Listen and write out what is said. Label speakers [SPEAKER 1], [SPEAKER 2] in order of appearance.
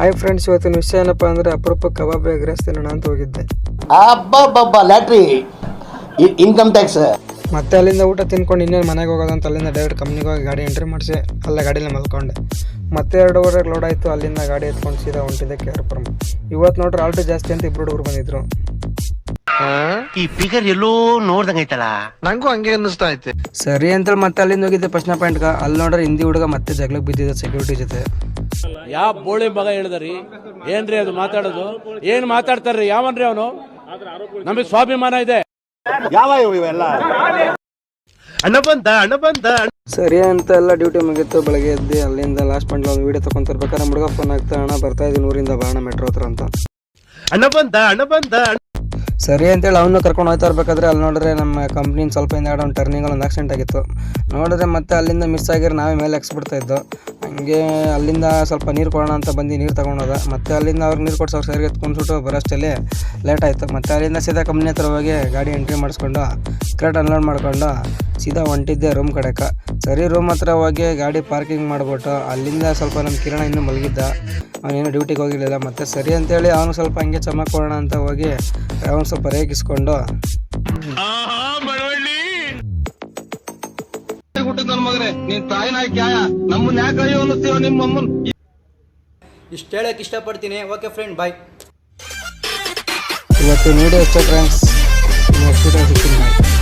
[SPEAKER 1] Hi friends, ಇವತ್ತಿನ ವಿಷಯ ಏನಪ್ಪ ಅಂದರೆ ಅಪರೂಪ ಕಬಾಬ್ ಎಗ್ ರೈಸ್ ತಿನ್ನೋಣ ಅಂತ ಹೋಗಿದ್ದೆ.
[SPEAKER 2] ಲ್ಯಾಟ್ರಿ ಇನ್ಕಮ್ ಟ್ಯಾಕ್ಸ್.
[SPEAKER 1] ಮತ್ತೆ ಅಲ್ಲಿಂದ ಊಟ ತಿನ್ಕೊಂಡು ಇನ್ನೇನು ಮನೆಗೆ ಹೋಗೋದಂತ ಅಲ್ಲಿಂದ ಡೈರೆಕ್ಟ್ ಕಂಪ್ನಿಗೆ ಹೋಗಿ ಗಾಡಿ ಎಂಟ್ರಿ ಮಾಡಿಸಿ ಅಲ್ಲೇ ಗಾಡಿಲೇ ಮಲ್ಕೊಂಡೆ. ಮತ್ತೆ 2 ಅವರ್ಗೆ ಲೋಡ್ ಆಯಿತು. ಅಲ್ಲಿಂದ ಗಾಡಿ ಎತ್ಕೊಂಡು ಸೀದಾ ಹೊಂಟಿದ್ದೆ KRಪುರಂ. ಇವತ್ತು ನೋಡ್ರಿ ಆಲ್ಟು ಜಾಸ್ತಿ ಅಂತ 2 ಹುಡುಗರು ಬಂದಿದ್ರು.
[SPEAKER 3] ಈ ಫಿಗರ್ ಎಲ್ಲೋ ನೋಡ್ದಂಗೈತಲ್ಲ, ನಂಗೂ ಹಂಗೆ ಅನ್ನಿಸ್ತಾ ಐತೆ.
[SPEAKER 1] ಸರಿ ಅಂತೇಳಿ ಮತ್ತೆ ಅಲ್ಲಿಂದ ಹೋಗಿದ್ದೆ ಪ್ರಶ್ನೆ ಪಾಯಿಂಟ್ಗೆ. ಅಲ್ಲಿ ನೋಡ್ರಿ ಹಿಂದಿ ಹುಡುಗ ಮತ್ತೆ ಜಗಳಕ್ಕೆ ಬಿದ್ದಿದ್ದ ಸೆಕ್ಯೂರಿಟಿ ಜೊತೆ.
[SPEAKER 4] ಯಾವ ಬೋಳಿ ಮಗ ಹೇಳಿದ್ರಿ? ಏನ್ರಿ ಅದು ಮಾತಾಡೋದು? ಏನ್ ಮಾತಾಡ್ತಾರ್ರಿ? ಯಾವನ್ರಿ ಅವನು? ನಮಗೆ ಸ್ವಾಭಿಮಾನ ಇದೆ.
[SPEAKER 3] ಅಣ್ಣ ಬಂದ.
[SPEAKER 1] ಸರಿ ಅಂತ ಎಲ್ಲ ಡ್ಯೂಟಿ ಮುಗಿತ್ತು. ಬೆಳಗ್ಗೆ ಎದ್ದು ಅಲ್ಲಿಂದ ಲಾಸ್ಟ್ ಪಾಯಿಂಟ್ ಒಂದು ವೀಡಿಯೋ ತಗೊಂತಿರ್ಬೇಕಾದ್ರೆ ಹುಡುಗ ಫೋನ್ ಆಗ್ತಾ, ಅಣ್ಣ ಬರ್ತಾ ಇದ್ದೀನಿ ಊರಿಂದ ಬಾಣ ಮೆಟ್ರೋ ಹತ್ರ ಅಂತ.
[SPEAKER 3] ಅಣ್ಣ ಬಂದ.
[SPEAKER 1] ಸರಿ ಅಂತೇಳಿ ಅವನು ಕರ್ಕೊಂಡು ಹೋಗ್ತಾ ಇರ್ಬೇಕಾದ್ರೆ ಅಲ್ಲಿ ನೋಡಿದ್ರೆ ನಮ್ಮ ಕಂಪ್ನಿನ ಸ್ವಲ್ಪ ಹಿಂದೆ ಒಂದು ಟರ್ನಿಂಗಲ್ಲಿ ಒಂದು ಆಕ್ಸಿಡೆಂಟ್ ಆಗಿತ್ತು. ನೋಡಿದ್ರೆ ಮತ್ತೆ ಅಲ್ಲಿಂದ ಮಿಸ್ ಆಗಿರೋ ನಾವೇ ಮೇಲೆ ಹಾಕ್ಸ್ಬಿಡ್ತಾ ಇದ್ದು. ಹಂಗೆ ಅಲ್ಲಿಂದ ಸ್ವಲ್ಪ ನೀರು ಕೊಡೋಣ ಅಂತ ಬಂದು ನೀರು ತೊಗೊಂಡೋದ. ಮತ್ತೆ ಅಲ್ಲಿಂದ ಅವ್ರಿಗೆ ನೀರು ಕೊಡ್ಸೋರು ಸರಿಗೆ ಎತ್ಕೊಂಡ್ಬಿಟ್ಟು ಬರೋಷ್ಟಲ್ಲಿ ಲೇಟ್ ಆಯಿತು. ಮತ್ತು ಅಲ್ಲಿಂದ ಸೀದಾ ಕಂಪ್ನಿ ಹತ್ರ ಹೋಗಿ ಗಾಡಿ ಎಂಟ್ರಿ ಮಾಡಿಸ್ಕೊಂಡು ಕ್ರೇಟ್ ಅನ್ಲೋಡ್ ಮಾಡ್ಕೊಂಡು ಸೀದಾ ಹೊಂಟಿದ್ದೆ ರೂಮ್ ಕಡೆಗೆ. ಸರಿ ರೂಮ್ ಹತ್ರ ಹೋಗಿ ಗಾಡಿ ಪಾರ್ಕಿಂಗ್ ಮಾಡಿಬಿಟ್ಟು ಅಲ್ಲಿಂದ ಸ್ವಲ್ಪ ನಮ್ಮ ಕಿರಣ ಇನ್ನೂ ಮಲಗಿದ್ದ, ಅವನೇನು ಡ್ಯೂಟಿಗೆ ಹೋಗಿರಲಿಲ್ಲ. ಮತ್ತು ಸರಿ ಅಂತೇಳಿ ಅವನು ಸ್ವಲ್ಪ ಹಂಗೆ ಚಮಕ್ ಕೊಡೋಣ ಅಂತ ಹೋಗಿ ಅವನು ಸ್ವಲ್ಪ ರೇಗಿಸ್ಕೊಂಡು
[SPEAKER 5] ಇಷ್ಟು ಹೇಳಕ್ಕೆ ಇಷ್ಟಪಡ್ತೀನಿ. ಓಕೆ ಫ್ರೆಂಡ್, ಬಾಯ್.
[SPEAKER 1] ಇವತ್ತು ವಿಡಿಯೋ ಇಷ್ಟ ಫ್ರೆಂಡ್ಸ್. ನೆಕ್ಸ್ಟ್ ವಿಡಿಯೋ ಸಿಗ್ತೀನಿ. ಬಾಯ್.